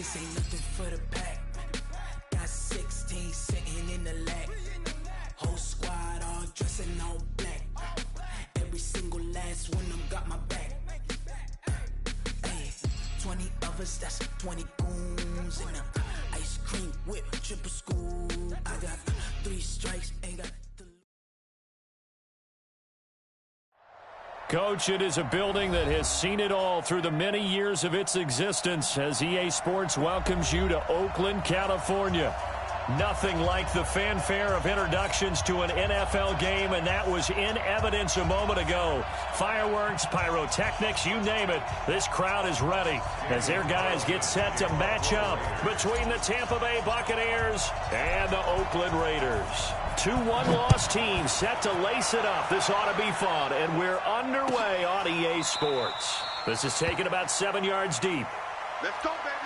This ain't nothing for the pack. Got 16 sitting in the lag. Whole squad all dressing all black. Every single last one of them got my back. Hey, 20 of us, that's 20 goons. And a ice cream whip, triple scoop. I got 3 strikes, ain't got the... Coach, it is a building that has seen it all through the many years of its existence as EA Sports welcomes you to Oakland, California. Nothing like the fanfare of introductions to an NFL game, and that was in evidence a moment ago. Fireworks, pyrotechnics, you name it. This crowd is ready as their guys get set to match up between the Tampa Bay Buccaneers and the Oakland Raiders. 2 one-loss teams set to lace it up. This ought to be fun, and we're underway on EA Sports. This is taken about 7 yards deep. Let's go, baby.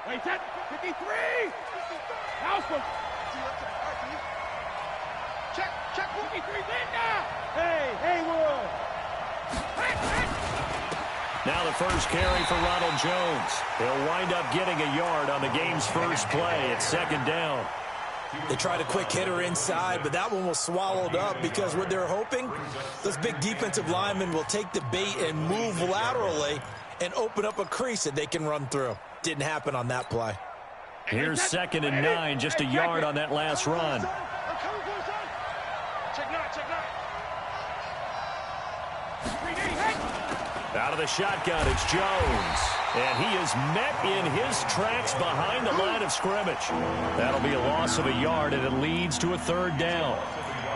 Wait, that 53! House one! Check 53, Linda! Hey, Haywood! Now the first carry for Ronald Jones. He'll wind up getting a yard on the game's first play. It's second down. They tried a quick hitter inside, but that one was swallowed up because what they're hoping, those big defensive linemen will take the bait and move laterally and open up a crease that they can run through. Didn't happen on that play. Here's 2nd and 9, just a yard on that last run. Out of the shotgun, it's Jones. And he is met in his tracks behind the line of scrimmage. That'll be a loss of a yard, and it leads to a 3rd down.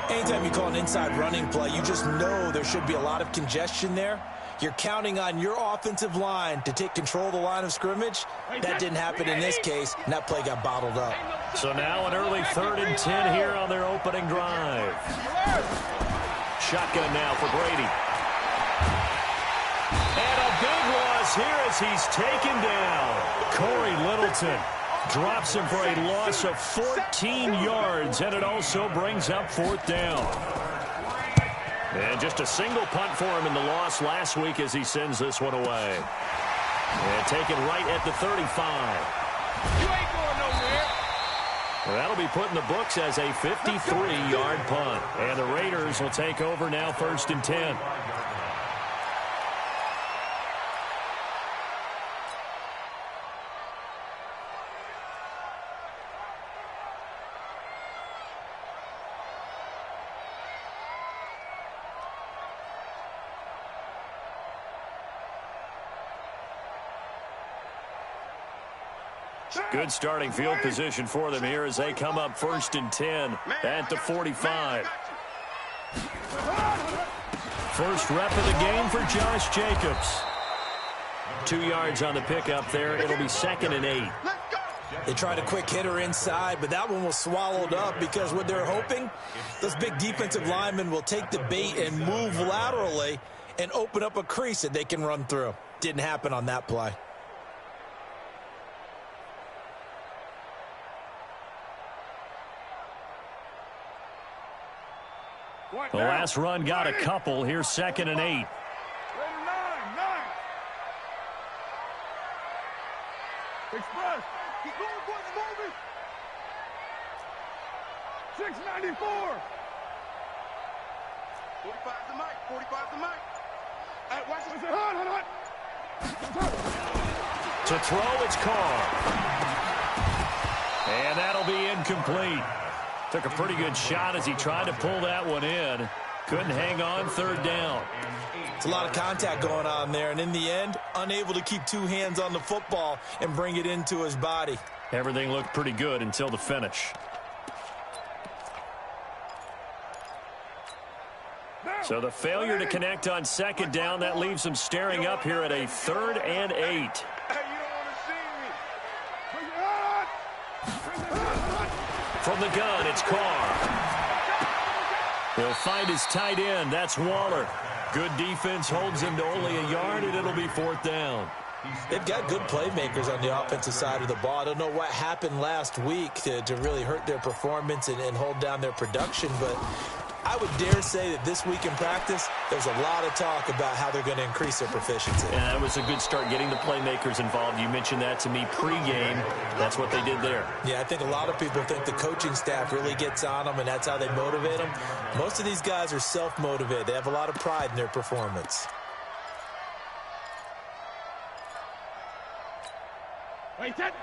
Anytime you call an inside running play, you just know there should be a lot of congestion there. You're counting on your offensive line to take control of the line of scrimmage. That didn't happen in this case, and that play got bottled up. So now an early 3rd and 10 here on their opening drive. Shotgun now for Brady. And a big loss here as he's taken down. Corey Littleton drops him for a loss of 14 yards, and it also brings up 4th down. And just a single punt for him in the loss last week as he sends this one away. And taken right at the 35. You ain't going nowhere. Well, that'll be put in the books as a 53-yard punt. And the Raiders will take over now 1st and 10. Good starting field position for them here as they come up 1st and 10 at the 45. First rep of the game for Josh Jacobs. 2 yards on the pickup there. It'll be 2nd and 8. They tried a quick hitter inside, but that one was swallowed up because what they're hoping, those big defensive linemen will take the bait and move laterally and open up a crease that they can run through. Didn't happen on that play. The last run got a couple. Here's 2nd and 8. 9. Express. Keep going, boys, moving. 694. 45 the mic. 45 the mic. Hey, watch this. Hold. To throw, it's Carr. And that'll be incomplete. Took a pretty good shot as he tried to pull that one in. Couldn't hang on, 3rd down. It's a lot of contact going on there, and in the end, unable to keep 2 hands on the football and bring it into his body. Everything looked pretty good until the finish. So the failure to connect on 2nd down, that leaves them staring up here at a 3rd and 8. Hey, you don't want to see me. From the gun, it's Carr. He'll find his tight end. That's Waller. Good defense holds them to only a yard, and it'll be 4th down. They've got good playmakers on the offensive side of the ball. I don't know what happened last week to really hurt their performance and hold down their production, but I would dare say that this week in practice, there's a lot of talk about how they're going to increase their proficiency. And that was a good start, getting the playmakers involved. You mentioned that to me pregame. That's what they did there. Yeah, I think a lot of people think the coaching staff really gets on them, and that's how they motivate them. Most of these guys are self-motivated. They have a lot of pride in their performance.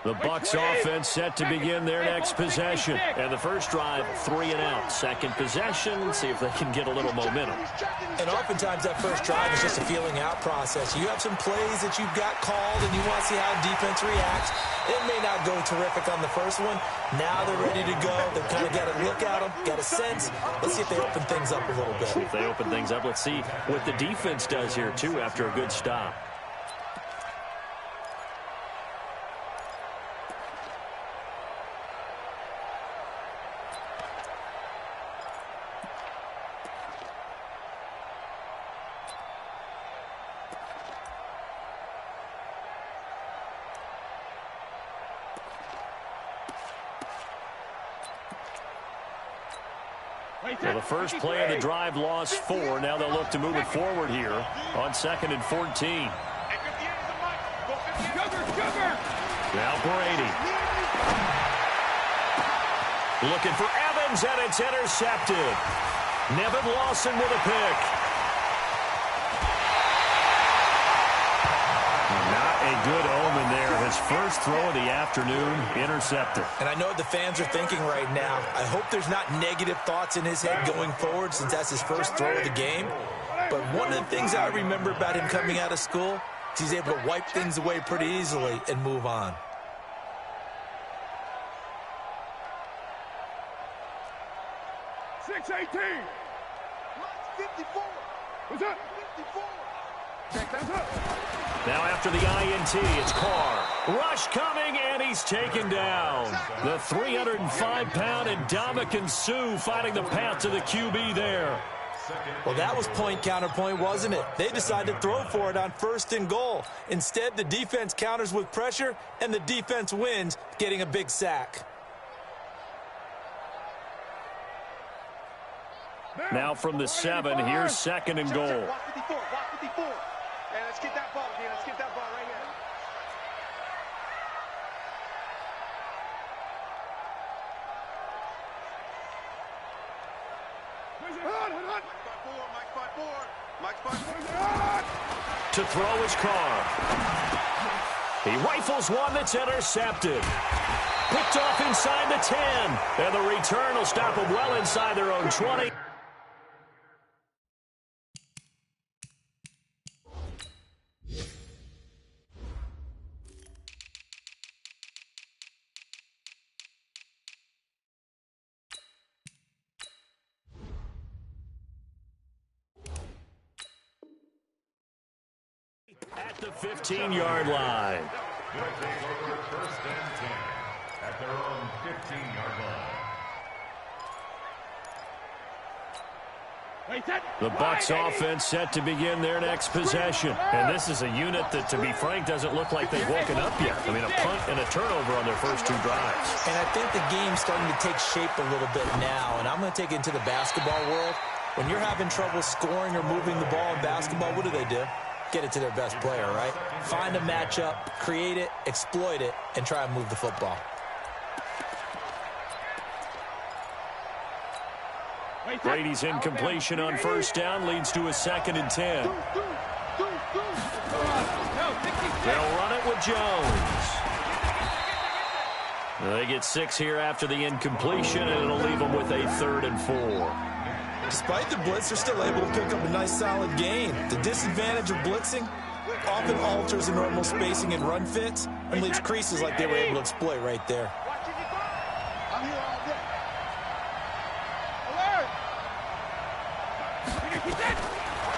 The Bucs offense set to begin their next possession. And the first drive, 3 and out. Second possession, see if they can get a little momentum. And oftentimes that first drive is just a feeling out process. You have some plays that you've got called and you want to see how defense reacts. It may not go terrific on the first one. Now they're ready to go. They've kind of got a look at them, got a sense. Let's see if they open things up a little bit. If they open things up, let's see what the defense does here, too, after a good stop. Well, the first play of the drive lost 4. Now they'll look to move it forward here on 2nd and 14. Now Brady. Looking for Evans, and it's intercepted. Nevin Lawson with a pick. Not a good omen there. His first throw of the afternoon, intercepted. And I know what the fans are thinking right now. I hope there's not negative thoughts in his head going forward since that's his first throw of the game. But one of the things I remember about him coming out of school is he's able to wipe things away pretty easily and move on. Now after the INT, it's Carr. Rush coming, and he's taken down. The 305-pound Ndamukong Suh finding the path to the QB there. Well, that was point counterpoint, wasn't it? They decided to throw for it on 1st and goal. Instead, the defense counters with pressure, and the defense wins, getting a big sack. Now from the 7, here's 2nd and goal. Watch 54, watch 54. And let's get that ball again. Let's get that ball right here. To throw is Carr. He rifles one that's intercepted. Picked off inside the 10. And the return will stop them well inside their own 20. At the 15-yard line. First and 10 at their own 15-yard line. The Bucs offense set to begin their next possession. And this is a unit that, to be frank, doesn't look like they've woken up yet. I mean, a punt and a turnover on their first 2 drives. And I think the game's starting to take shape a little bit now. And I'm going to take it into the basketball world. When you're having trouble scoring or moving the ball in basketball, what do? Get it to their best player, right? Find a matchup, create it, exploit it, and try and move the football. Brady's incompletion on 1st down leads to a 2nd and 10. They'll run it with Jones. They get 6 here after the incompletion, and it'll leave them with a 3rd and 4. Despite the blitz, they're still able to pick up a nice solid gain. The disadvantage of blitzing often alters the normal spacing and run fits and leaves creases like they were able to exploit right there.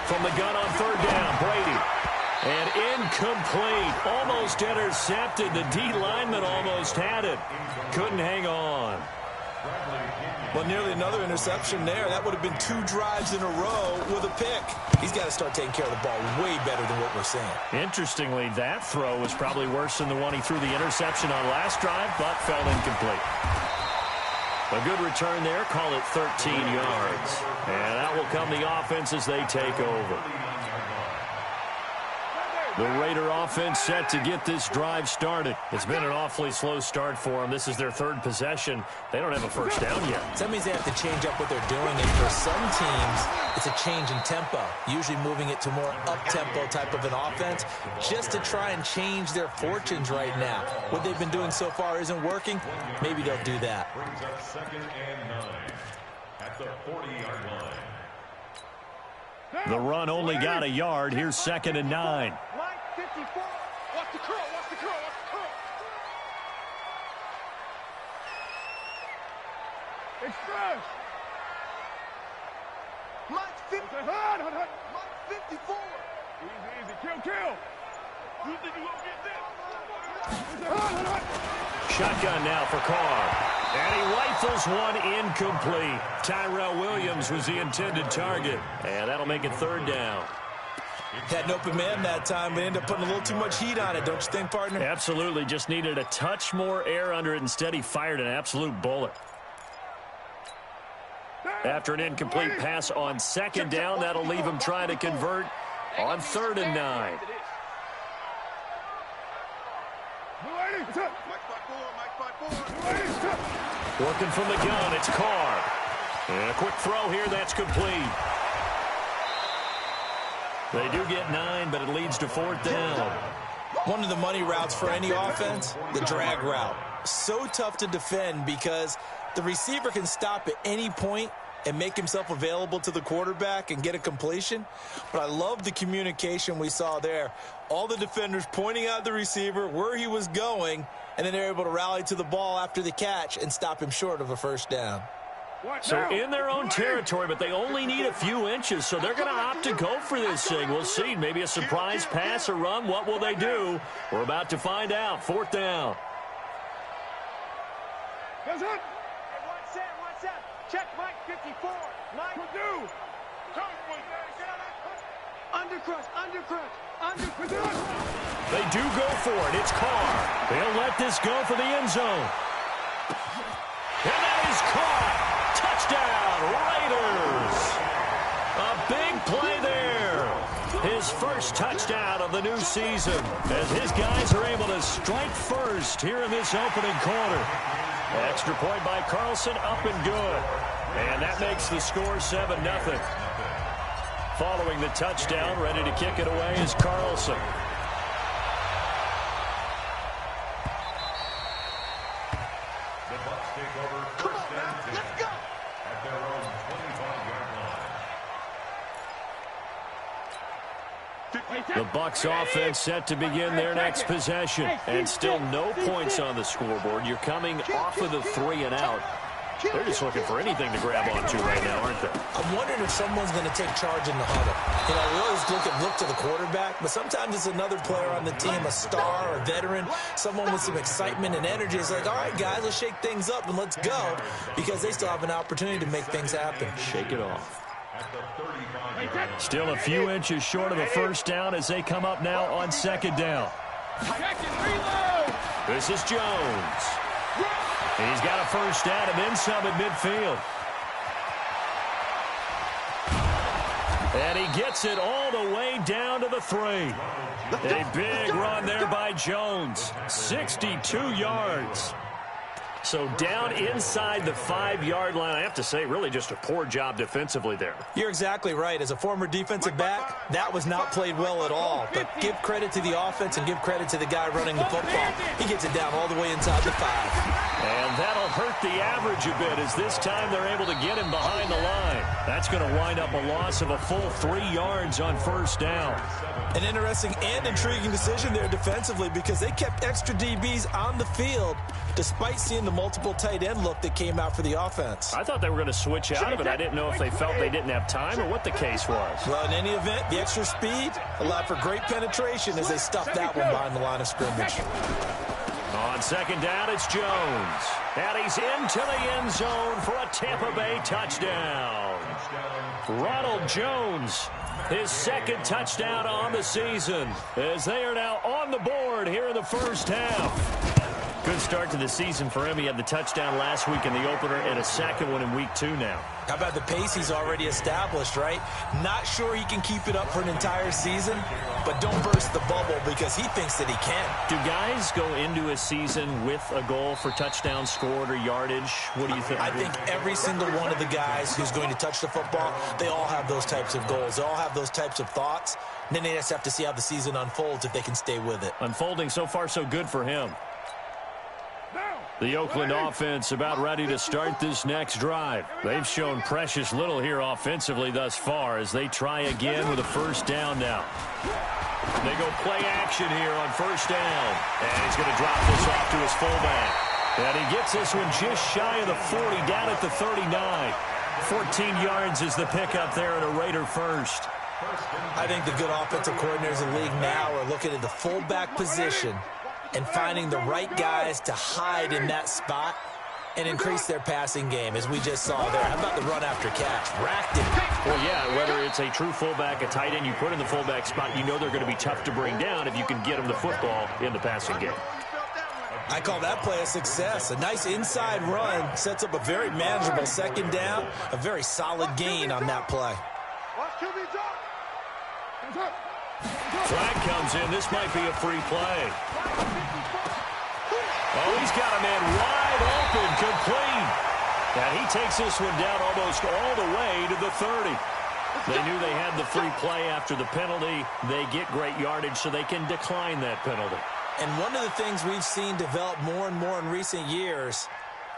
From the gun on 3rd down, Brady. And incomplete. Almost intercepted. The D lineman almost had it. Couldn't hang on. Well, nearly another interception there. That would have been 2 drives in a row with a pick. He's got to start taking care of the ball way better than what we're seeing. Interestingly, that throw was probably worse than the one he threw the interception on last drive, but fell incomplete. A good return there. Call it 13 yards. And out will come the offense as they take over. The Raider offense set to get this drive started. It's been an awfully slow start for them. This is their 3rd possession. They don't have a first down yet. So that means they have to change up what they're doing. And for some teams, it's a change in tempo, usually moving it to more up-tempo type of an offense just to try and change their fortunes right now. What they've been doing so far isn't working. Maybe they'll do that. Brings up 2nd and 9 at the 40-yard line. The run only got a yard. Here's 2nd and 9. Mike, 54. Watch the curl, watch the curl, watch the curl. Express. Mike 50. Hut. Mike 54. Easy. Kill. You think you gonna get this? Hut. Shotgun now for Carr. And he rifles one incomplete. Tyrell Williams was the intended target. And that'll make it 3rd down. Had an open man that time, but ended up putting a little too much heat on it, don't you think, partner? Absolutely. Just needed a touch more air under it. Instead, he fired an absolute bullet. After an incomplete pass on 2nd down, that'll leave him trying to convert on 3rd and 9. Working from the gun, it's Carr. And a quick throw here, that's complete. They do get 9, but it leads to 4th down. One of the money routes for any offense, the drag route. So tough to defend because the receiver can stop at any point and make himself available to the quarterback and get a completion. But I love the communication we saw there. All the defenders pointing out the receiver, where he was going, and then they're able to rally to the ball after the catch and stop him short of a first down. So in their own territory, but they only need a few inches, so they're going to opt to go for this thing. We'll see. Maybe a surprise pass or run. What will they do? We're about to find out. 4th down. That's it. One set. Check Mike 54. Mike, do. Undercrush. They do go for it. It's Carr. They'll let this go for the end zone. And that is caught. Touchdown, Raiders. A big play there. His first touchdown of the new season as his guys are able to strike first here in this opening quarter. Extra point by Carlson, up and good. And that makes the score 7-0. Following the touchdown, ready to kick it away is Carlson. The Bucs take over 1st and 10 at their own 25-yard line. The Bucs offense set to begin their next possession. And still no points on the scoreboard. You're coming off of the 3 and out. They're just looking for anything to grab onto right now, aren't they? I'm wondering if someone's going to take charge in the huddle. You know, we always look to the quarterback, but sometimes it's another player on the team, a star, a veteran, someone with some excitement and energy. It's like, all right, guys, let's shake things up and let's go, because they still have an opportunity to make things happen. Shake it off. Still a few inches short of the first down as they come up now on 2nd down. This is Jones. He's got a first down and then some at midfield. And he gets it all the way down to the 3. A big run there by Jones. 62 yards. So down inside the 5-yard line. I have to say, really just a poor job defensively there. You're exactly right. As a former defensive back, that was not played well at all. But give credit to the offense and give credit to the guy running the football. He gets it down all the way inside the 5. And that'll hurt the average a bit as this time they're able to get him behind the line. That's going to wind up a loss of a full 3 yards on first down. An interesting and intriguing decision there defensively because they kept extra DBs on the field despite seeing the multiple tight end look that came out for the offense. I thought they were going to switch out of it. I didn't know if they felt they didn't have time or what the case was. Well, in any event, the extra speed allowed for great penetration as they stuffed that one behind the line of scrimmage. On second down, it's Jones. And he's into the end zone for a Tampa Bay touchdown. Ronald Jones, his second touchdown on the season, as they are now on the board here in the first half. Good start to the season for him. He had the touchdown last week in the opener and a second one in week 2 now. How about the pace he's already established, right? Not sure he can keep it up for an entire season, but don't burst the bubble because he thinks that he can. Do guys go into a season with a goal for touchdowns scored or yardage? What do you think? I think every single one of the guys who's going to touch the football, they all have those types of goals. They all have those types of thoughts. And then they just have to see how the season unfolds if they can stay with it. Unfolding so far so good for him. The Oakland offense about ready to start this next drive. They've shown precious little here offensively thus far as they try again with a first down now. They go play action here on first down. And he's going to drop this off to his fullback. And he gets this one just shy of the 40, down at the 39. 14 yards is the pickup there and a Raider first. I think the good offensive coordinators in the league now are looking at the fullback position and finding the right guys to hide in that spot and increase their passing game, as we just saw there. How about the run after catch? Racked it. Well, yeah, whether it's a true fullback, a tight end you put in the fullback spot, you know they're going to be tough to bring down if you can get them the football in the passing game. I call that play a success. A nice inside run sets up a very manageable second down, a very solid gain on that play. Flag comes in. This might be a free play. Oh, he's got a man wide open, complete. And he takes this one down almost all the way to the 30. They knew they had the free play after the penalty. They get great yardage, so they can decline that penalty. And one of the things we've seen develop more and more in recent years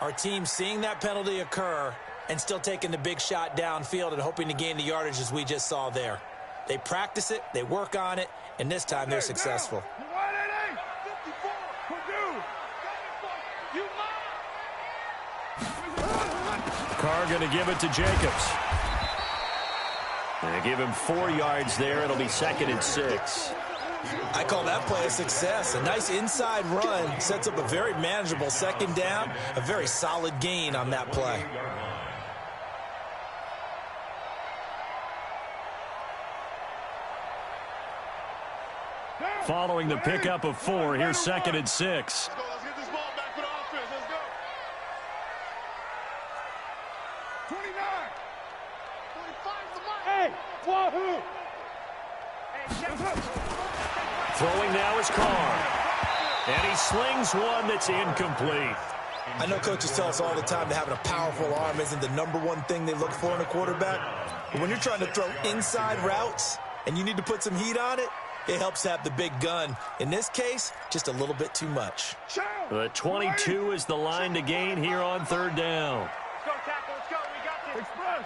are teams seeing that penalty occur and still taking the big shot downfield and hoping to gain the yardage as we just saw there. They practice it, they work on it, and this time they're successful. Carr going to give it to Jacobs. And give him 4 yards there. It'll be 2nd and 6. I call that play a success. A nice inside run sets up a very manageable second down, a very solid gain on that play. Following the pickup of 4, here's 2nd and 6. Let's get this ball back for the offense. Let's go. 29. 45 the mark. Hey, wahoo! Throwing now is Carr. And he slings one that's incomplete. I know coaches tell us all the time that having a powerful arm isn't the #1 thing they look for in a quarterback. But when you're trying to throw inside routes and you need to put some heat on it, it helps have the big gun. In this case, just a little bit too much. The 22 is the line to gain here on 3rd down. Let's go, tackle. Let's go. We got this. Express.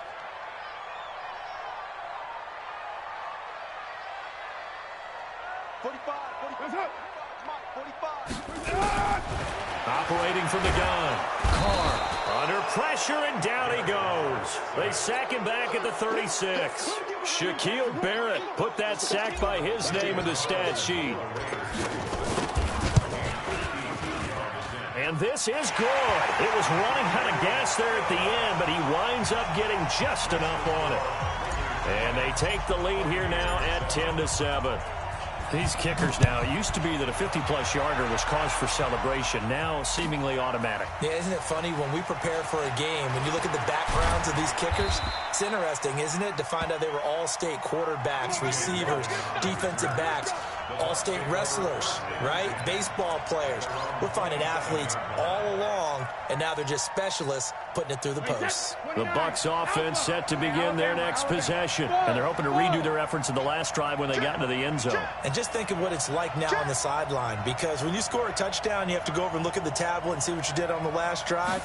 Operating from the gun. Carr under pressure, and down he goes. They sack him back at the 36. Shaquille Barrett put that sack by his name in the stat sheet. And this is good. It was running out of gas there at the end, but he winds up getting just enough on it. And they take the lead here now at 10-7. These kickers now, it used to be that a 50-plus yarder was cause for celebration. Now seemingly automatic. Yeah, isn't it funny when we prepare for a game, when you look at the backgrounds of these kickers, it's interesting, isn't it, to find out they were all-state quarterbacks, receivers, defensive backs, all-state wrestlers, right? Baseball players. We're finding athletes all along, and now they're just specialists putting it through the posts. The Bucs offense set to begin their next possession, and they're hoping to redo their efforts in the last drive when they got into the end zone. And just think of what it's like now on the sideline, because when you score a touchdown, you have to go over and look at the tablet and see what you did on the last drive.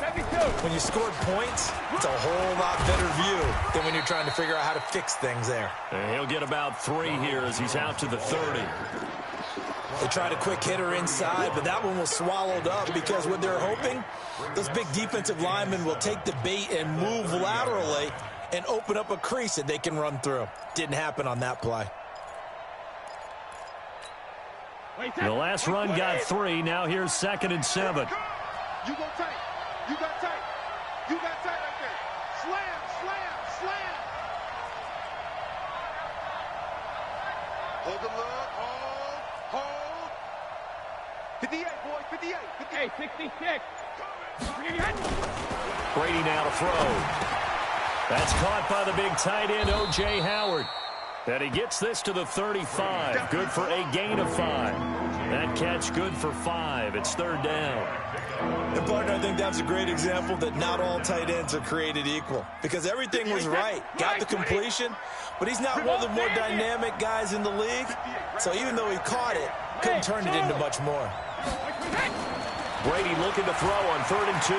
When you scored points, it's a whole lot better view than when you're trying to figure out how to fix things there. And he'll get about 3 here as he's out to the 30. They tried a quick hitter inside, but that one was swallowed up because what they're hoping, those big defensive linemen will take the bait and move laterally and open up a crease that they can run through. Didn't happen on that play. The last run got 3. Now here's 2nd and 7. You go tight. You got tight. You got tight right there. Slam, slam, slam. Hold the look. Hold. 58, boys. 58. Hey, 66. Brady now to throw. That's caught by the big tight end, O.J. Howard. And he gets this to the 35. Good for a gain of 5. That catch good for 5. It's 3rd down. And, partner, I think that's a great example that not all tight ends are created equal. Because everything was right. Got the completion, but he's not one of the more dynamic guys in the league. So even though he caught it, couldn't turn it into much more. Brady looking to throw on 3rd and 2.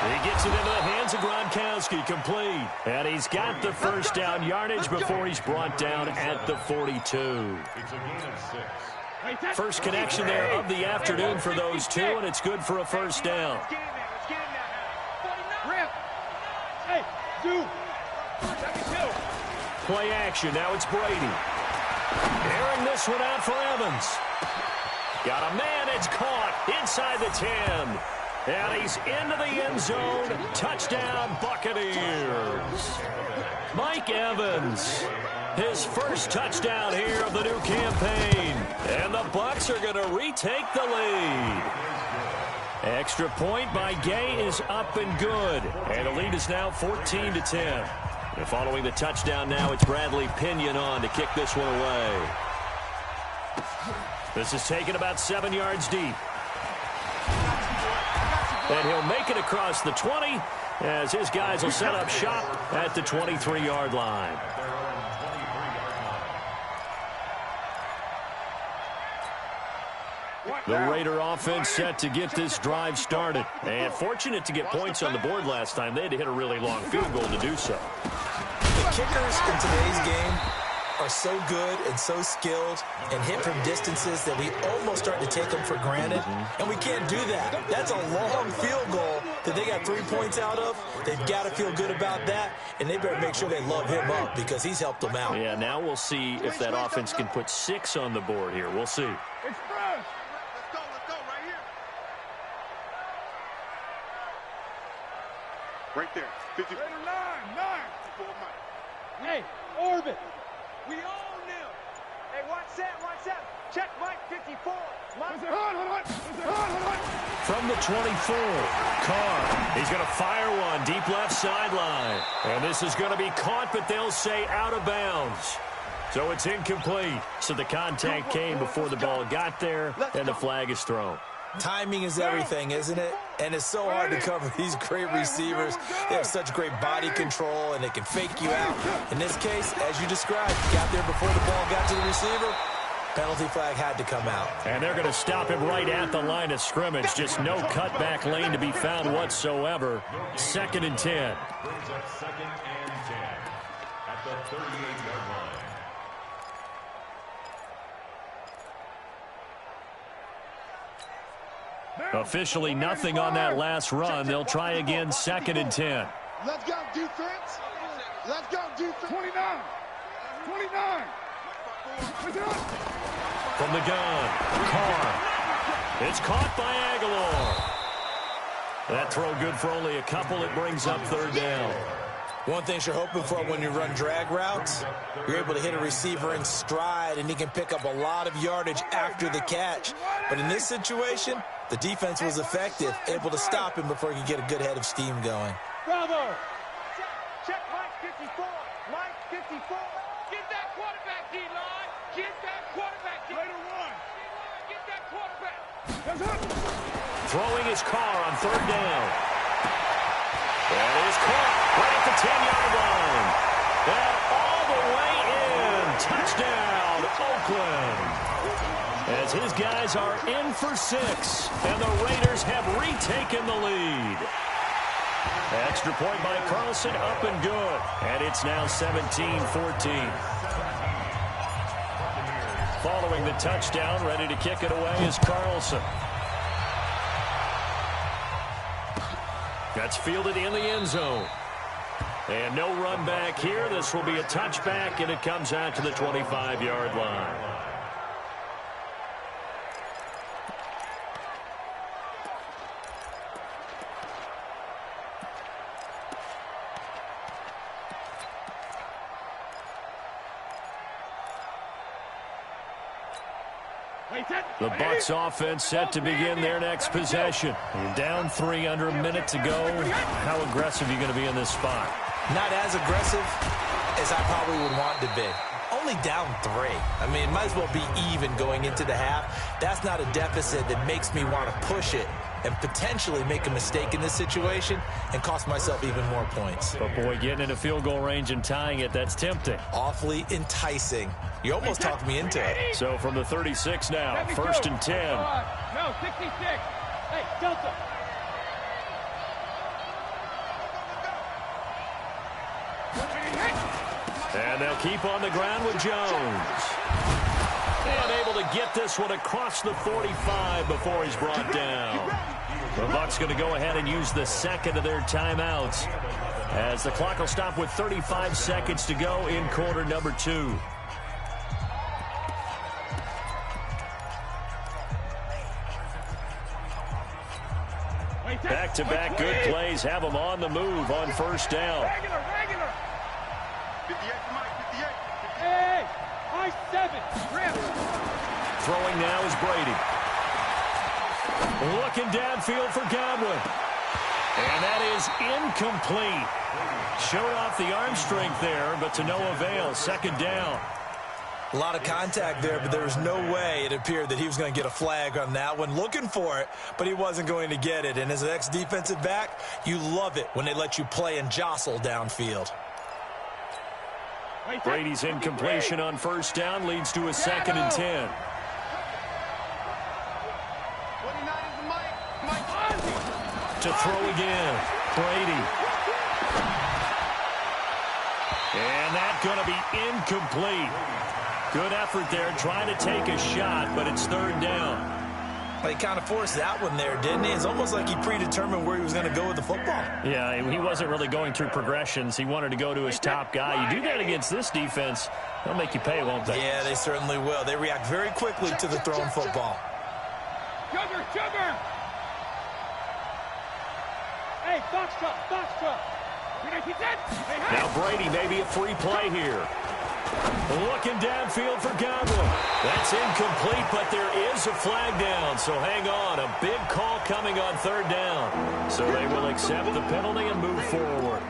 He gets it into the hands of Gronkowski, complete. And he's got the first down yardage before he's brought down at the 42. It's a gain of 6. First connection there of the afternoon for those two, and it's good for a first down. Let's get him now. Rip. Hey, do. 72. Play action. Now it's Brady. Airing this one out for Evans. Got a man. It's caught inside the 10. And he's into the end zone. Touchdown, Buccaneers. Mike Evans, his first touchdown here of the new campaign. And the Bucs are going to retake the lead. Extra point by Gay is up and good. And the lead is now 14-10. And following the touchdown now, it's Bradley Pinion on to kick this one away. This is taken about 7 yards deep. And he'll make it across the 20 as his guys will set up shop at the 23-yard line. The Raider offense set to get this drive started. And fortunate to get points on the board last time. They had to hit a really long field goal to do so. The kickers in today's game are so good and so skilled and hit from distances that we almost start to take them for granted. And we can't do that. That's a long field goal that they got 3 points out of. They've got to feel good about that, and they better make sure they love him up because he's helped them out. Yeah, now we'll see if that offense can put 6 on the board here. We'll see. Express. Let's go right here. Right there. 50. Raider 9. Hey, orbit. We own them. Hey, watch that. Check Mike 54. Mike. From the 24, Carr. He's going to fire one deep left sideline. And this is going to be caught, but they'll say out of bounds. So it's incomplete. So the contact came before the ball got there, and the flag is thrown. Timing is everything, isn't it? And it's so hard to cover these great receivers. They have such great body control, and they can fake you out. In this case, as you described, got there before the ball got to the receiver. Penalty flag had to come out. And they're going to stop him right at the line of scrimmage. Just no cutback lane to be found whatsoever. 2nd and 10. Brings up 2nd and 10 at the 38-yard line. Officially nothing on that last run. They'll try again 2nd and 10. Let's go, defense. Let's go, defense. 29. From the gun, Carr. It's caught by Aguilar. That throw good for only a couple. It brings up 3rd down. One thing you're hoping for when you run drag routes, you're able to hit a receiver in stride, and he can pick up a lot of yardage after the catch. But in this situation, the defense was effective, able to stop him before he could get a good head of steam going. Bravo. Check Mike 54. Mike 54. Get that quarterback, D-line. Get that quarterback. Raider 1. D-line, get that quarterback. That's up. Throwing his Carr on 3rd down. That is caught right at the 10-yard line. And all the way in. Touchdown, Oakland. As his guys are in for 6, and the Raiders have retaken the lead. Extra point by Carlson, up and good. And it's now 17-14. Following the touchdown, ready to kick it away is Carlson. That's fielded in the end zone. And no run back here. This will be a touchback, and it comes out to the 25-yard line. The Bucs offense set to begin their next possession. You're down 3 under a minute to go. How aggressive are you going to be in this spot? Not as aggressive as I probably would want to be. Only down 3. I mean, it might as well be even going into the half. That's not a deficit that makes me want to push it and potentially make a mistake in this situation and cost myself even more points. But, boy, getting into field goal range and tying it, that's tempting. Awfully enticing. You almost talked me into it. So from the 36 now, 1st and 10. No, 66. Hey, Delta. And they'll keep on the ground with Jones. And able to get this one across the 45 before he's brought down. The Bucs going to go ahead and use the second of their timeouts as the clock will stop with 35 seconds to go in quarter number 2. Back-to-back good plays have them on the move on 1st down. Regular. 58 to Mike, 58. Hey, I 7. Throwing now is Brady. Looking downfield for Godwin. And that is incomplete. Showed off the arm strength there, but to no avail. 2nd down. A lot of contact there, but there was no way it appeared that he was going to get a flag on that one. Looking for it, but he wasn't going to get it. And as an ex-defensive back, you love it when they let you play and jostle downfield. Brady's incompletion on 1st down leads to a 2nd and 10. 29 is Mike. To throw again. Brady. And that's going to be incomplete. Good effort there, trying to take a shot, but it's 3rd down. Well, he kind of forced that one there, didn't he? It's almost like he predetermined where he was going to go with the football. Yeah, he wasn't really going through progressions. He wanted to go to his top guy. You do that against this defense, they'll make you pay, won't they? Yeah, they certainly will. They react very quickly to the thrown football. Sugar! Hey, box truck. Now Brady, maybe a free play here. Looking downfield for Godwin. That's incomplete, but there is a flag down, so hang on. A big call coming on 3rd down. So they will accept the penalty and move forward.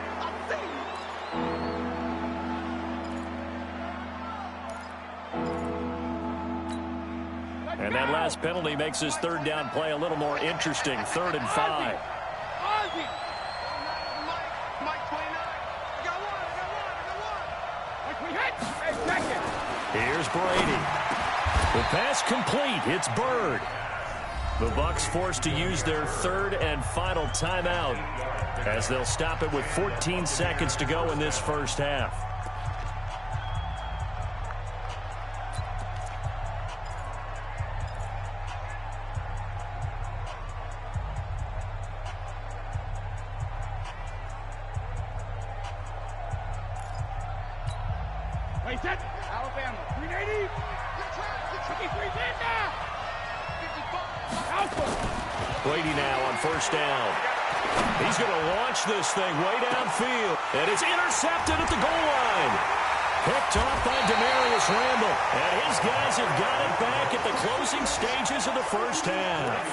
And that last penalty makes his 3rd down play a little more interesting. 3rd and 5. Here's Brady. The pass complete. It's Bird. The Bucs forced to use their 3rd and final timeout as they'll stop it with 14 seconds to go in this 1st half. Alabama, 380. 53 now. Brady now on 1st down. He's going to launch this thing way downfield. And it's intercepted at the goal line. Picked off by Demarius Randall. And his guys have got it back at the closing stages of the 1st half.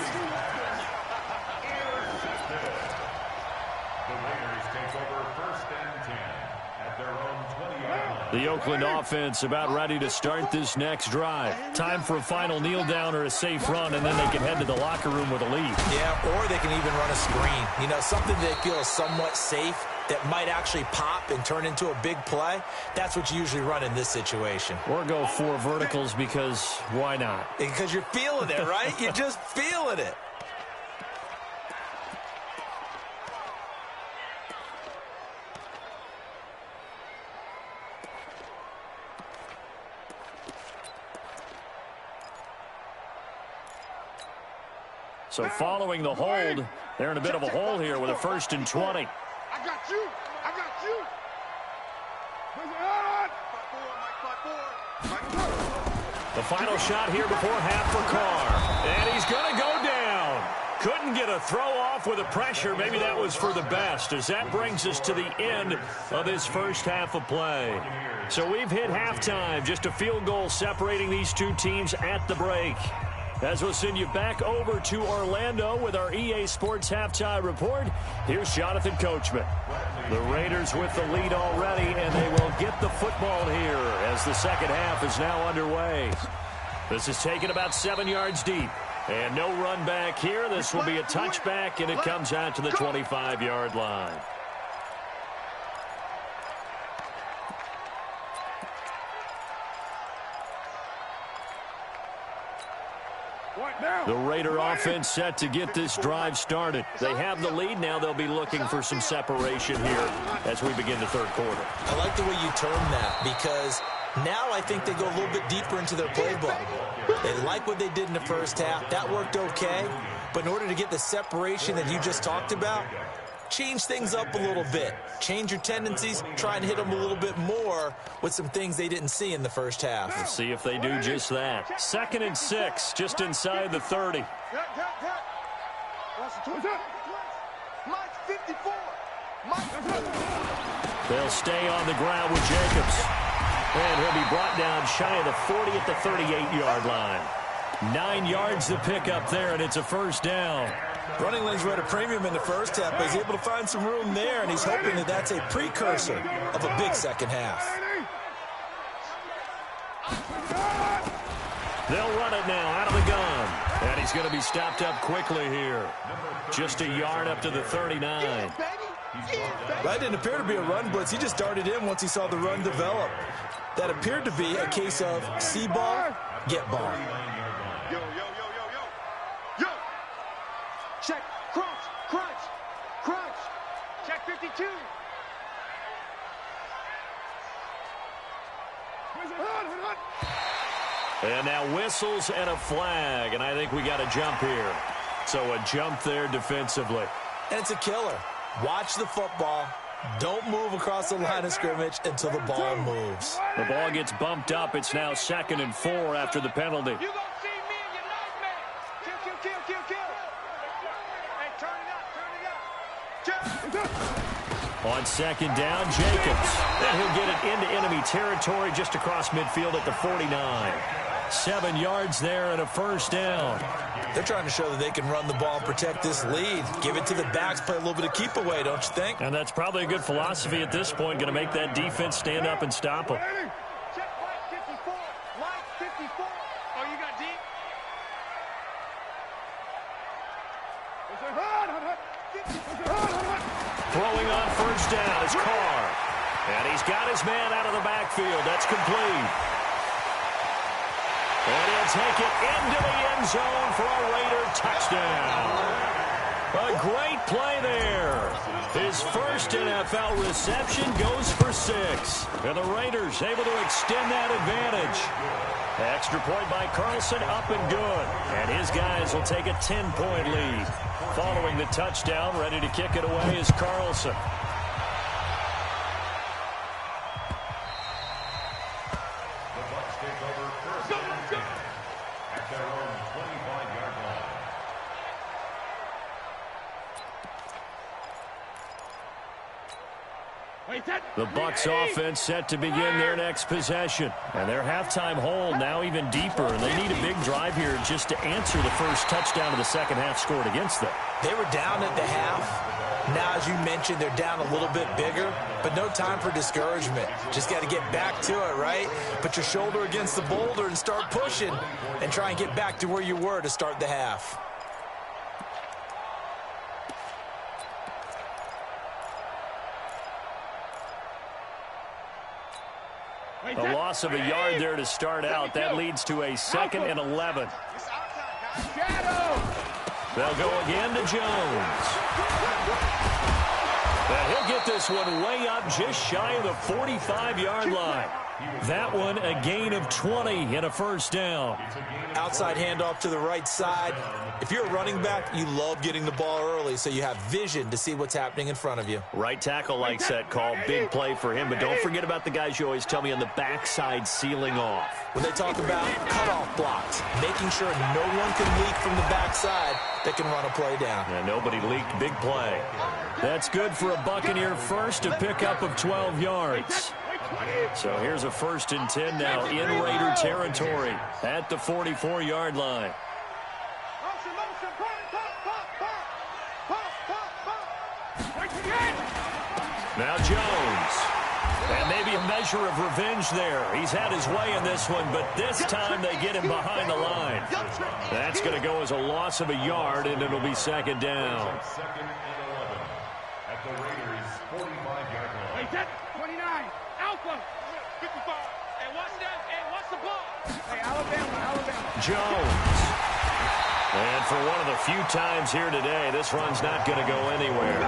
The Raiders take over 1st and 10 at their own 28. The Oakland offense about ready to start this next drive. Time for a final kneel down or a safe run, and then they can head to the locker room with a lead. Yeah, or they can even run a screen. You know, something they feel is somewhat safe that might actually pop and turn into a big play. That's what you usually run in this situation. Or go 4 verticals because why not? Because you're feeling it, right? You're just feeling it. So following the hold, they're in a bit of a hole here with a 1st and 20. I got you. The final shot here before half for Carr. And he's going to go down. Couldn't get a throw off with the pressure. Maybe that was for the best, as that brings us to the end of this first half of play. So we've hit halftime, just a field goal separating these two teams at the break. As we'll send you back over to Orlando with our EA Sports Halftime Report, here's Jonathan Coachman. The Raiders with the lead already, and they will get the football here as the second half is now underway. This is taken about 7 yards deep. And no run back here. This will be a touchback, and it comes out to the 25-yard line. The Raider offense set to get this drive started. They have the lead. Now they'll be looking for some separation here as we begin the third quarter. I like the way you term that, because now I think they go a little bit deeper into their playbook. They like what they did in the first half. That worked okay. But in order to get the separation that you just talked about, change things up a little bit. Change your tendencies. Try and hit them a little bit more with some things they didn't see in the first half. Let's see if they do just that. 2nd and 6, just inside the 30. They'll stay on the ground with Jacobs. And he'll be brought down shy of the 40 at the 38-yard line. 9 yards to pick up there, and it's a first down. Running lanes were at a premium in the first half, but he's able to find some room there, and he's hoping that that's a precursor of a big second half. They'll run it now out of the gun. And he's going to be stopped up quickly here. Just a yard up to the 39. That didn't appear to be a run blitz. He just darted in once he saw the run develop. That appeared to be a case of see ball, get ball. Yo, yo, yo, yo, yo. Yo. Check. Crunch. Crunch. Crunch. Check 52. And now whistles and a flag. And I think we got a jump here. So a jump there defensively. And it's a killer. Watch the football. Don't move across the line of scrimmage until the ball moves. The ball gets bumped up. It's now 2nd and 4 after the penalty. You gonna see me in your nightmare. Kill, kill, kill, kill, kill. Hey, turn it up, turn it up. On 2nd down, Jacobs. And he'll get it into enemy territory just across midfield at the 49. 7 yards there and a first down. They're trying to show that they can run the ball and protect this lead. Give it to the backs, play a little bit of keep away, don't you think? And that's probably a good philosophy at this point, going to make that defense stand up and stop them. Check Mike 54. Mike 54. Oh, you got deep? Throwing on first down is Carr. And he's got his man out of the backfield. That's complete. And he'll take it into the end zone for a Raider touchdown. A great play there. His first NFL reception goes for 6. And the Raiders able to extend that advantage. Extra point by Carlson, up and good. And his guys will take a 10-point lead. Following the touchdown, ready to kick it away is Carlson. The Bucs offense set to begin their next possession. And their halftime hole now even deeper. And they need a big drive here just to answer the first touchdown of the second half scored against them. They were down at the half. Now, as you mentioned, they're down a little bit bigger. But no time for discouragement. Just got to get back to it, right? Put your shoulder against the boulder and start pushing. And try and get back to where you were to start the half. A loss of a yard there to start out. That leads to a 2nd and 11. They'll go again to Jones. And he'll get this one way up just shy of the 45-yard line. That one a gain of 20 and a first down. Outside handoff to the right side. If you're a running back, you love getting the ball early so you have vision to see what's happening in front of you. Right tackle likes that call. Big play for him, but don't forget about the guys you always tell me on the backside sealing off. When they talk about cutoff blocks, making sure no one can leak from the backside that can run a play down. Yeah, nobody leaked. Big play. That's good for a Buccaneer first, a pickup of 12 yards. So here's a 1st and 10 now in Raider territory at the 44-yard line. Now Jones. And maybe a measure of revenge there. He's had his way in this one, but this time they get him behind the line. That's going to go as a loss of a yard, and it'll be 2nd down. 2nd and 11 at the Raiders' 45-yard line. 29. Alpha. 55. And watch that. And watch the ball. Hey, Alabama. Jones. And for one of the few times here today, this run's not going to go anywhere.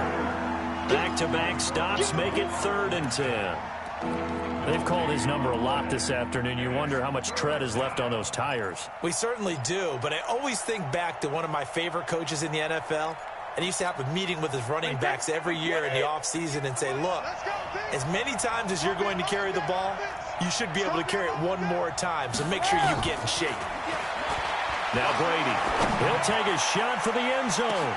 Back-to-back stops make it 3rd and 10. They've called his number a lot this afternoon. You wonder how much tread is left on those tires. We certainly do, but I always think back to one of my favorite coaches in the NFL. And he used to have a meeting with his running backs every year in the offseason and say, look, as many times as you're going to carry the ball, you should be able to carry it one more time, so make sure you get in shape. Now Brady, he'll take a shot for the end zone.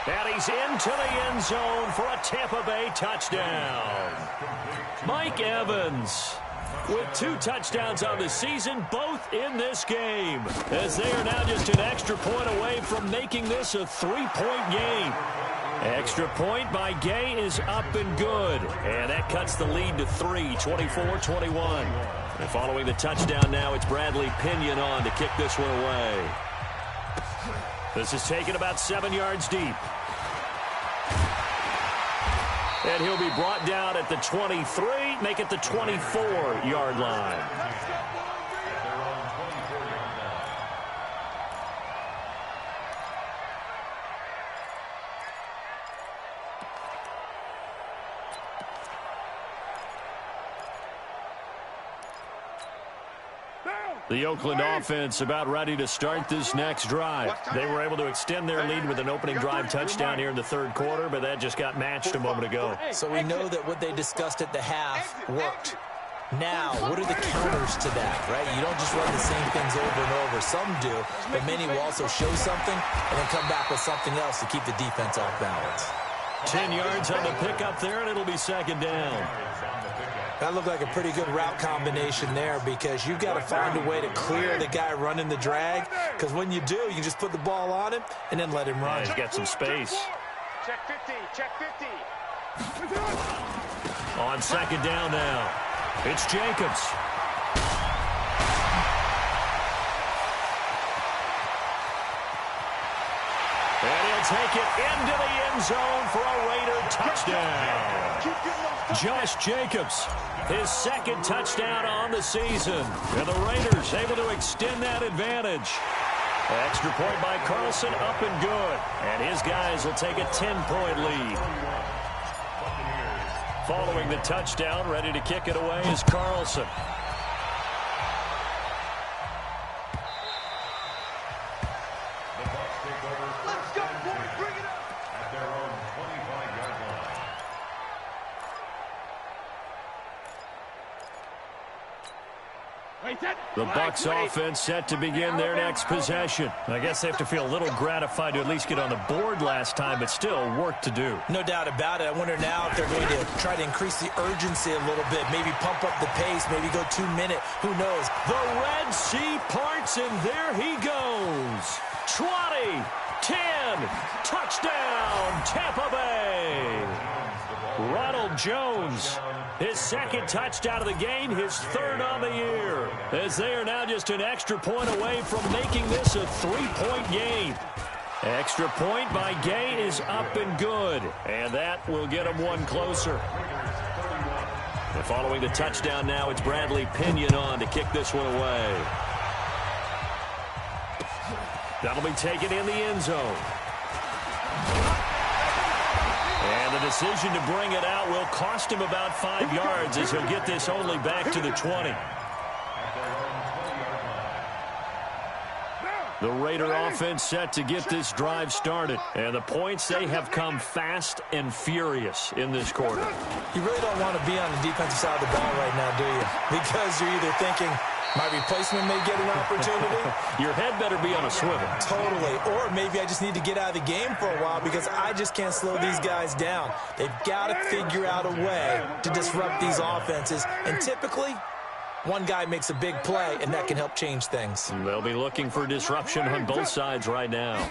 And he's into the end zone for a Tampa Bay touchdown. Mike Evans with 2 touchdowns on the season, both in this game, as they are now just an extra point away from making this a 3-point game. Extra point by Gay is up and good, and that cuts the lead to 3, 24-21. And following the touchdown now, it's Bradley Pinion on to kick this one away. This is taken about 7 yards deep. And he'll be brought down at the 23, make it the 24-yard line. The Oakland offense about ready to start this next drive. They were able to extend their lead with an opening drive touchdown here in the 3rd quarter, but that just got matched a moment ago. So we know that what they discussed at the half worked. Now, what are the counters to that, right? You don't just run the same things over and over. Some do, but many will also show something and then come back with something else to keep the defense off balance. 10 yards on the pickup there, and it'll be 2nd down. That looked like a pretty good route combination there because you've got to find a way to clear the guy running the drag, because when you do, you can just put the ball on him and then let him run. He's got some space. Check 50. Check 50. On 2nd down now, it's Jacobs. And he'll take it into the end zone for a Raider touchdown. Josh Jacobs, his 2nd touchdown on the season. And the Raiders able to extend that advantage. Extra point by Carlson, up and good. And his guys will take a 10-point lead. Following the touchdown, ready to kick it away is Carlson. The Bucs offense set to begin their next possession. I guess they have to feel a little gratified to at least get on the board last time, but still work to do. No doubt about it. I wonder now if they're going to try to increase the urgency a little bit, maybe pump up the pace, maybe go 2-minute. Who knows? The Red Sea parts, and there he goes. 20, 10, touchdown, Tampa Bay. Ronald Jones, his 2nd touchdown of the game, his 3rd on the year, as they are now just an extra point away from making this a 3-point game. Extra point by Gay is up and good, and that will get him one closer. And following the touchdown now, it's Bradley Pinion on to kick this one away. That'll be taken in the end zone. And the decision to bring it out will cost him about 5 yards as he'll get this only back to the 20. The Raider offense set to get this drive started. And the points, they have come fast and furious in this quarter. You really don't want to be on the defensive side of the ball right now, do you? Because you're either thinking, my replacement may get an opportunity. Your head better be on a swivel. Totally. Or maybe I just need to get out of the game for a while because I just can't slow these guys down. They've got to figure out a way to disrupt these offenses. And typically, one guy makes a big play, and that can help change things. They'll be looking for disruption on both sides right now.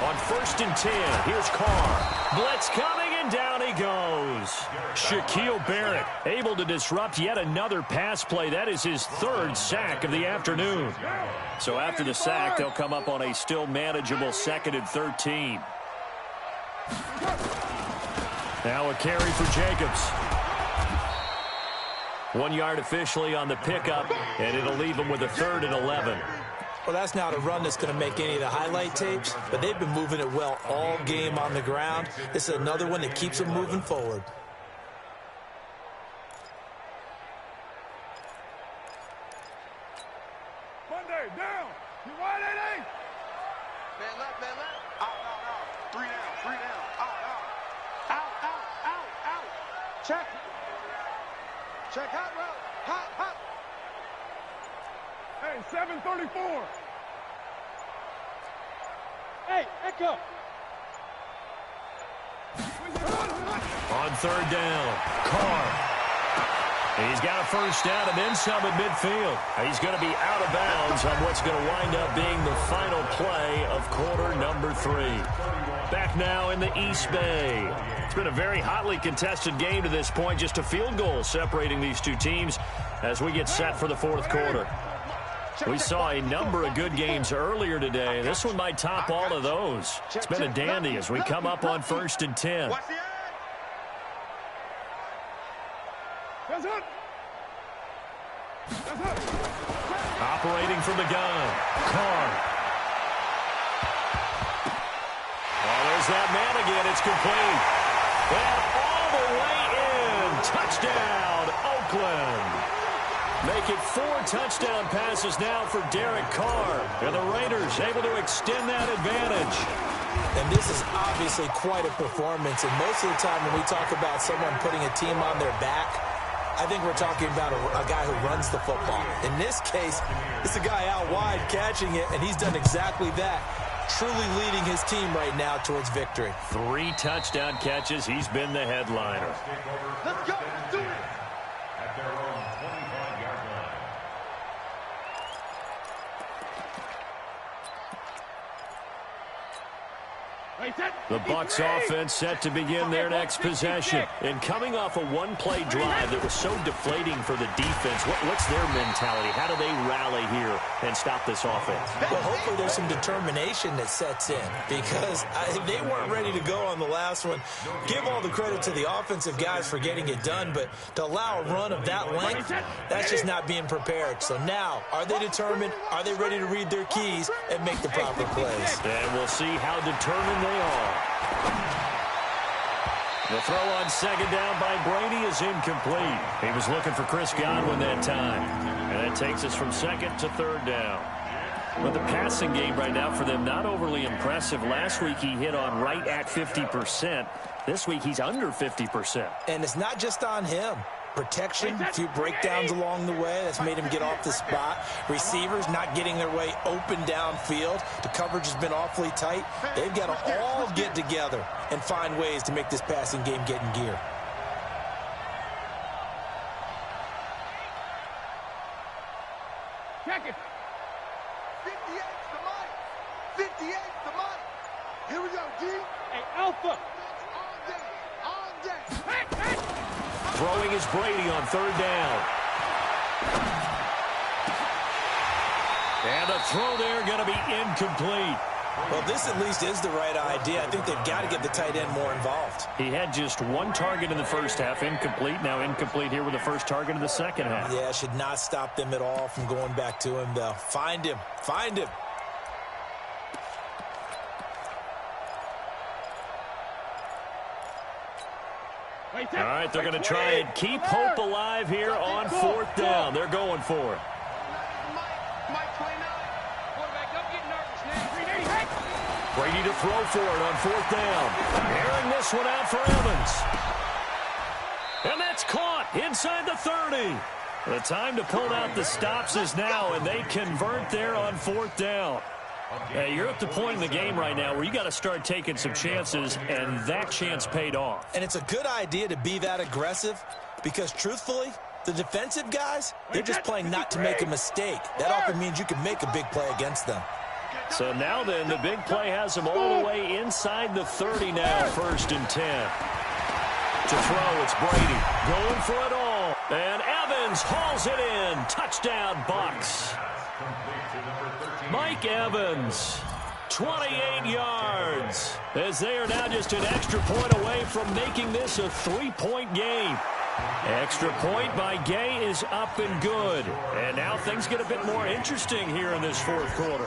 On 1st and 10, here's Carr. Blitz coming, and down he goes. Shaquille Barrett able to disrupt yet another pass play. That is his 3rd sack of the afternoon. So after the sack, they'll come up on a still manageable 2nd and 13. Now a carry for Jacobs. 1 yard officially on the pickup, and it'll leave him with a 3rd and 11. Well, that's not a run that's going to make any of the highlight tapes, but they've been moving it well all game on the ground. This is another one that keeps them moving forward. Monday, down. You wide, AD? Man left. Out. 3 down. Out. Check. Check hot route. Hot. Hey, 734. Hey, Echo. On 3rd down, Carr. He's got a 1st down and then some at midfield. He's going to be out of bounds on what's going to wind up being the final play of quarter number 3. Back now in the East Bay. It's been a very hotly contested game to this point. Just a field goal separating these two teams as we get set for the 4th quarter. We saw a number of good games earlier today. This one might top all of those. It's been a dandy as we come up on 1st and 10. Operating from the gun, Carr. Oh, there's that man again. It's complete. And all the way in. Touchdown, Oakland. Make it 4 touchdown passes now for Derek Carr. And the Raiders able to extend that advantage. And this is obviously quite a performance. And most of the time when we talk about someone putting a team on their back, I think we're talking about a guy who runs the football. In this case, it's a guy out wide catching it, and he's done exactly that. Truly leading his team right now towards victory. 3 touchdown catches. He's been the headliner. Let's go. Let's do it. At their own 25-yard line. The Bucs offense set to begin their next possession. And coming off a one-play drive that was so deflating for the defense, what's their mentality? How do they rally here and stop this offense? Well, hopefully there's some determination that sets in because they weren't ready to go on the last one. Give all the credit to the offensive guys for getting it done, but to allow a run of that length, that's just not being prepared. So now, are they determined? Are they ready to read their keys and make the proper plays? And we'll see how determined they are. The throw on 2nd down by Brady is incomplete. He was looking for Chris Godwin that time. And that takes us from 2nd to 3rd down. But the passing game right now for them, not overly impressive. Last week he hit on right at 50%. This week he's under 50%. And it's not just on him. Protection, a few breakdowns along the way. That's made him get off the spot. Receivers not getting their way open downfield. The coverage has been awfully tight. They've got to all get together and find ways to make this passing game get in gear. Check it. 58's the money. 58's the money. Here we go, G. Hey, Alpha. On deck. Hey. Throwing is Brady on 3rd down. And the throw there going to be incomplete. Well, this at least is the right idea. I think they've got to get the tight end more involved. He had just 1 target in the first half, incomplete. Now incomplete here with the first target in the second half. Yeah, should not stop them at all from going back to him, though. Find him. Find him. All right, they're going to try and keep hope alive here on 4th down. They're going for it. Brady to throw for it on 4th down. Airing this one out for Evans. And that's caught inside the 30. The time to pull out the stops is now, and they convert there on 4th down. Hey, you're at the point in the game right now where you got to start taking some chances, and that chance paid off. And it's a good idea to be that aggressive because, truthfully, the defensive guys, they're just playing not to make a mistake. That often means you can make a big play against them. So now then, the big play has them all the way inside the 30 now, 1st and 10. To throw, it's Brady going for it all. And Evans hauls it in. Touchdown, Bucs. Mike Evans, 28 yards, as they are now just an extra point away from making this a 3-point game. Extra point by Gay is up and good. And now things get a bit more interesting here in this 4th quarter.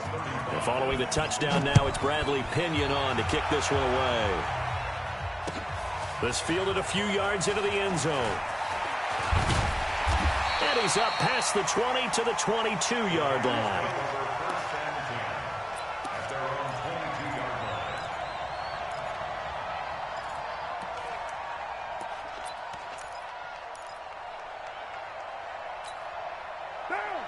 And following the touchdown now, it's Bradley Pinion on to kick this one away. This fielded a few yards into the end zone. And he's up past the 20 to the 22-yard line.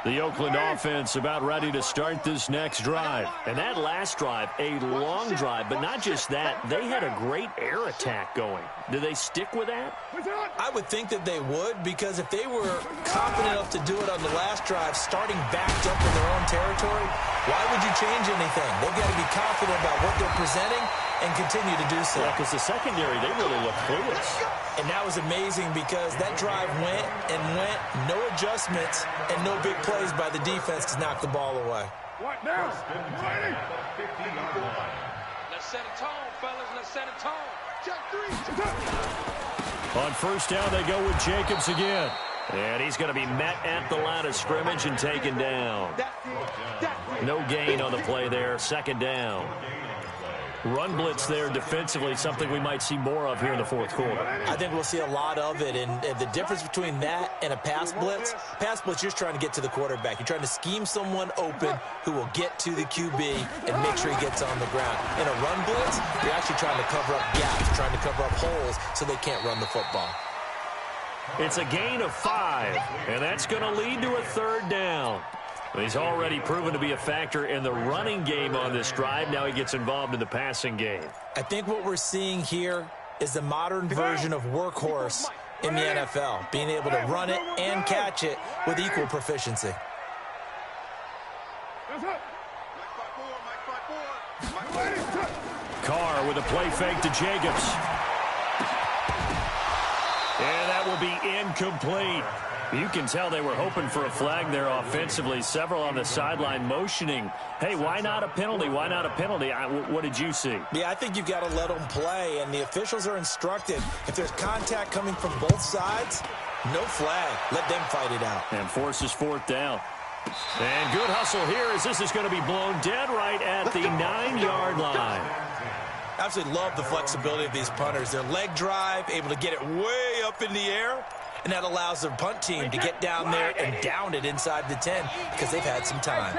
The Oakland offense about ready to start this next drive. And that last drive, a long drive, but not just that. They had a great air attack going. Do they stick with that? I would think that they would, because if they were confident enough to do it on the last drive, starting backed up in their own territory, why would you change anything? They've got to be confident about what they're presenting and continue to do so. Yeah, because the secondary, they really look clueless. And that was amazing because that drive went and went, no adjustments, and no big plays by the defense to knock the ball away. What now? Let's set a tone, fellas. Let's set a tone. Check 3. On 1st down, they go with Jacobs again. And he's going to be met at the line of scrimmage and taken down. No gain on the play there. 2nd down. Run blitz there defensively, something we might see more of here in the 4th quarter. I think we'll see a lot of it, and the difference between that and a pass blitz, you're just trying to get to the quarterback. You're trying to scheme someone open who will get to the QB and make sure he gets on the ground. In a run blitz, you're actually trying to cover up gaps, trying to cover up holes so they can't run the football. It's a gain of 5, and that's going to lead to a 3rd down. He's already proven to be a factor in the running game on this drive. Now he gets involved in the passing game. I think what we're seeing here is the modern version of workhorse in the NFL, being able to run it and catch it with equal proficiency. Carr with a play fake to Jacobs. And that will be incomplete. You can tell they were hoping for a flag there offensively. Several on the sideline motioning, hey, why not a penalty? Why not a penalty? What did you see? Yeah, I think you've got to let them play, and the officials are instructed. If there's contact coming from both sides, no flag. Let them fight it out. And forces 4th down. And good hustle here as this is going to be blown dead right at the 9-yard line. Absolutely love the flexibility of these punters. Their leg drive, able to get it way up in the air, and that allows their punt team to get down there and down it inside the 10 because they've had some time.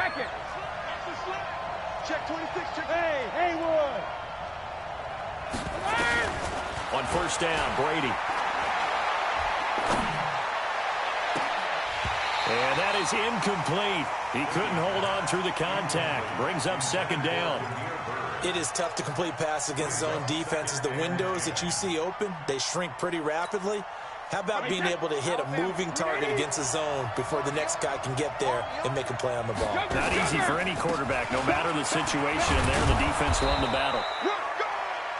Check 26. Hey, Haywood. On 1st down, Brady. And that is incomplete. He couldn't hold on through the contact. Brings up 2nd down. It is tough to complete pass against zone defenses. The windows that you see open, they shrink pretty rapidly. How about being able to hit a moving target against a zone before the next guy can get there and make a play on the ball? Not easy for any quarterback, no matter the situation. And there, the defense won the battle.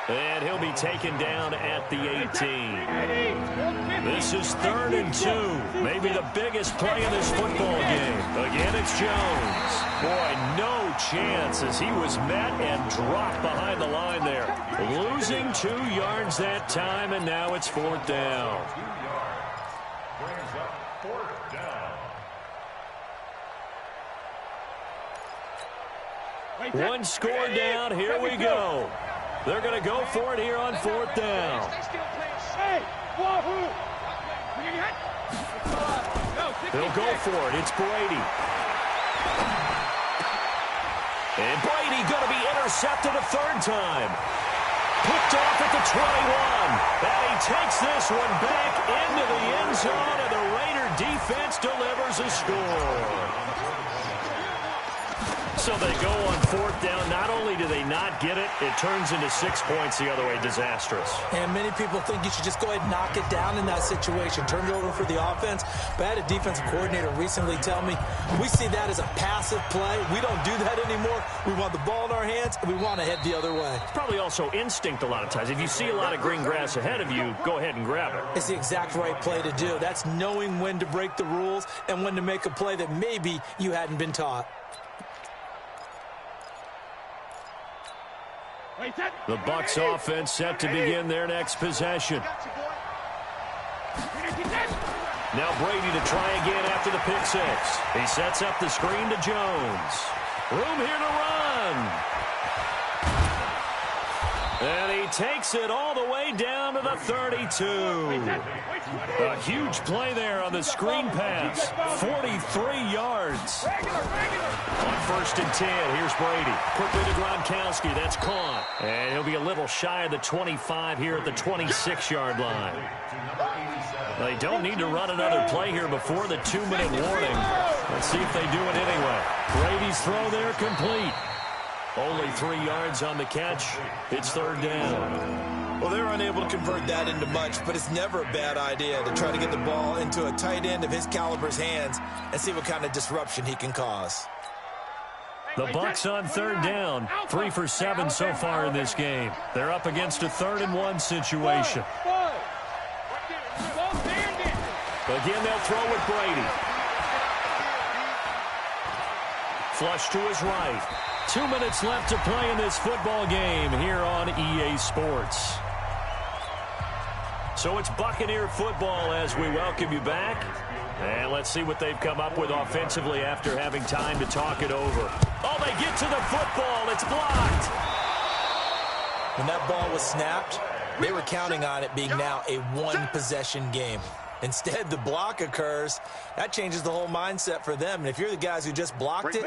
And he'll be taken down at the 18. This is 3rd and 2. Maybe the biggest play in this football game. Again, it's Jones. Boy, no chance as he was met and dropped behind the line there. Losing 2 yards that time, and now it's 4th down. Brings up 4th down. One score down. Here we go. They're going to go for it here on 4th down. They still playing. Hey, He'll go for it. It's Brady. And Brady going to be intercepted a third time. Picked off at the 21. And he takes this one back into the end zone, and the Raider defense delivers a score. So they go on fourth down. Not only do they not get it, it turns into 6 points the other way. Disastrous. And many people think you should just go ahead and knock it down in that situation. Turn it over for the offense. But I had a defensive coordinator recently tell me, we see that as a passive play. We don't do that anymore. We want the ball in our hands, and we want to head the other way. It's probably also instinct a lot of times. If you see a lot of green grass ahead of you, go ahead and grab it. It's the exact right play to do. That's knowing when to break the rules and when to make a play that maybe you hadn't been taught. The Bucs offense set to begin their next possession. Now Brady to try again after the pick six. He sets up the screen to Jones. Room here to run. And he takes it all the way down to the 32. A huge play there on the screen pass. 43 yards. On 1st and 10, here's Brady. Quickly to Gronkowski. That's caught. And he'll be a little shy of the 25 here at the 26-yard line. They don't need to run another play here before the 2-minute warning. Let's see if they do it anyway. Brady's throw there complete. Only 3 yards on the catch. It's 3rd down. Well, they're unable to convert that into much, but it's never a bad idea to try to get the ball into a tight end of his caliber's hands and see what kind of disruption he can cause. The Bucs on 3rd down. 3 for 7 so far in this game. They're up against a 3rd and 1 situation. Again, they'll throw with Brady. Flush to his right. 2 minutes left to play in this football game here on EA Sports. So it's Buccaneer football as we welcome you back. And let's see what they've come up with offensively after having time to talk it over. Oh, they get to the football. It's blocked. When that ball was snapped, they were counting on it being now a one-possession game. Instead, the block occurs. That changes the whole mindset for them. And if you're the guys who just blocked it,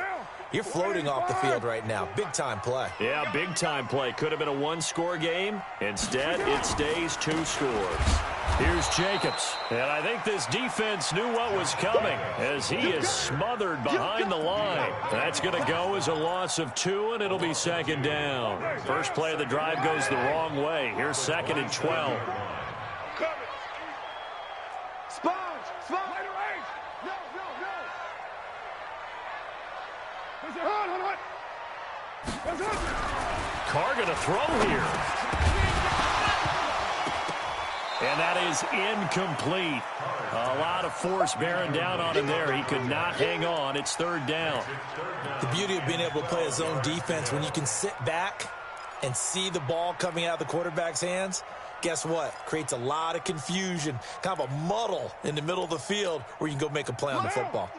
you're floating off the field right now. Big-time play. Yeah, big-time play. Could have been a one-score game. Instead, it stays 2 scores. Here's Jacobs. And I think this defense knew what was coming as he is smothered behind the line. That's going to go as a loss of 2, and it'll be 2nd down. First play of the drive goes the wrong way. Here's 2nd and 12. Carr going to throw here. And that is incomplete. A lot of force bearing down on him there. He could not hang on. It's 3rd down. The beauty of being able to play a zone defense when you can sit back and see the ball coming out of the quarterback's hands, guess what? Creates a lot of confusion, kind of a muddle in the middle of the field where you can go make a play on the football.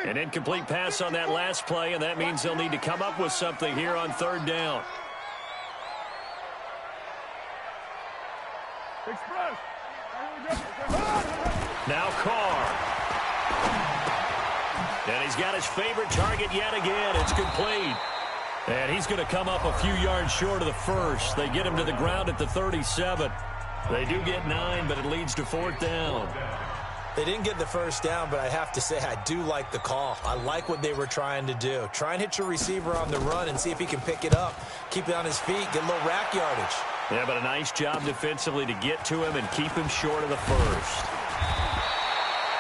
An incomplete pass on that last play, and that means they'll need to come up with something here on 3rd down. Now Carr. And he's got his favorite target yet again. It's complete. And he's going to come up a few yards short of the first. They get him to the ground at the 37. They do get 9, but it leads to 4th down. They didn't get the first down, but I have to say I do like the call. I like what they were trying to do. Try and hit your receiver on the run and see if he can pick it up. Keep it on his feet, get a little rack yardage. Yeah, but a nice job defensively to get to him and keep him short of the first.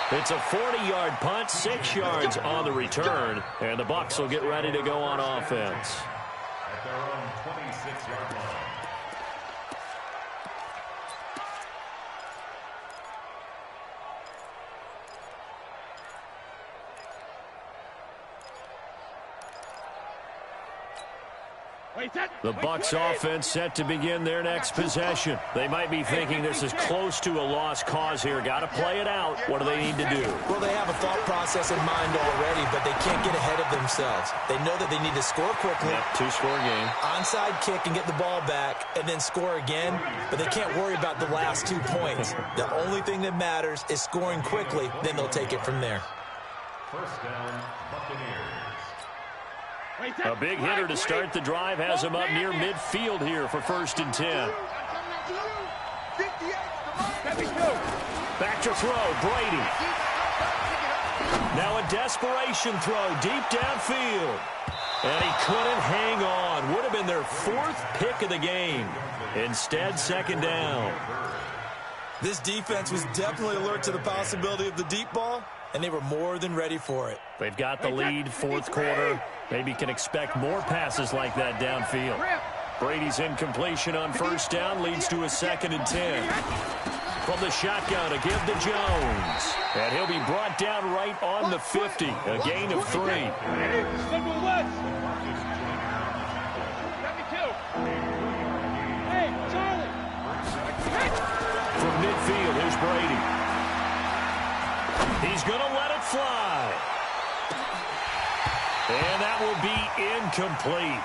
It's a 40-yard punt, 6 yards on the return, and the Bucs will get ready to go on offense. At their own 26-yard line. The Bucs offense set to begin their next possession. They might be thinking this is close to a lost cause here. Got to play it out. What do they need to do? Well, they have a thought process in mind already, but they can't get ahead of themselves. They know that they need to score quickly. Yep, two-score game. Onside kick and get the ball back and then score again, but they can't worry about the last 2 points. The only thing that matters is scoring quickly, then they'll take it from there. First down, Buccaneers. A big hitter to start the drive has him up near midfield here for 1st and 10. Back to throw, Brady. Now a desperation throw deep downfield. And he couldn't hang on. Would have been their 4th pick of the game. Instead, 2nd down. This defense was definitely alert to the possibility of the deep ball, and they were more than ready for it. They've got the lead, 4th quarter. Maybe can expect more passes like that downfield. Brady's incompletion on 1st down leads to a 2nd and 10. From the shotgun, a give to Jones. And he'll be brought down right on the 50. A gain of 3. From midfield, here's Brady. He's going to let it fly. And that will be incomplete.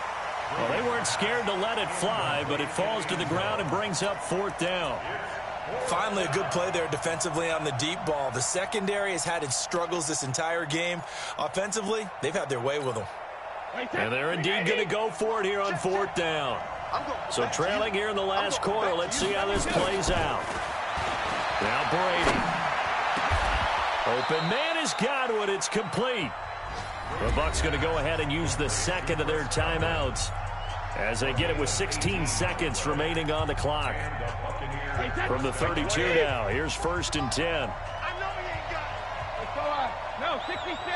Well, they weren't scared to let it fly, but it falls to the ground and brings up 4th down. Finally, a good play there defensively on the deep ball. The secondary has had its struggles this entire game. Offensively, they've had their way with them. And they're indeed going to go for it here on 4th down. So trailing here in the last quarter, let's see how this plays out. Now Brady. Open man is Godwin. It's complete. The Bucs going to go ahead and use the 2nd of their timeouts as they get it with 16 seconds remaining on the clock. From the 32 now, here's 1st and 10. No, 66.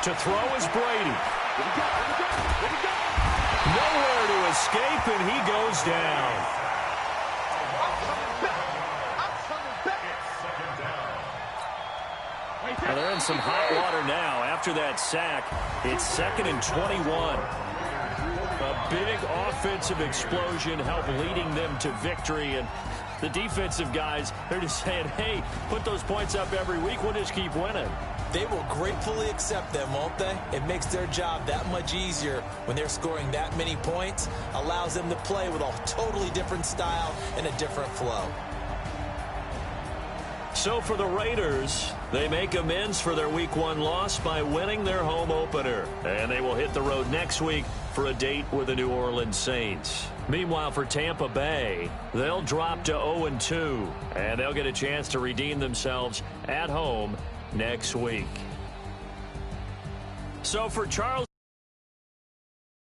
To throw is Brady. Nowhere to escape, and he goes down. Well, they're in some hot water now. After that sack, it's 2nd and 21. A big offensive explosion helped leading them to victory. And the defensive guys, they're just saying, hey, put those points up every week. We'll just keep winning. They will gratefully accept them, won't they? It makes their job that much easier when they're scoring that many points. Allows them to play with a totally different style and a different flow. So for the Raiders, they make amends for their Week 1 loss by winning their home opener. And they will hit the road next week for a date with the New Orleans Saints. Meanwhile, for Tampa Bay, they'll drop to 0-2, and they'll get a chance to redeem themselves at home next week. So for Charles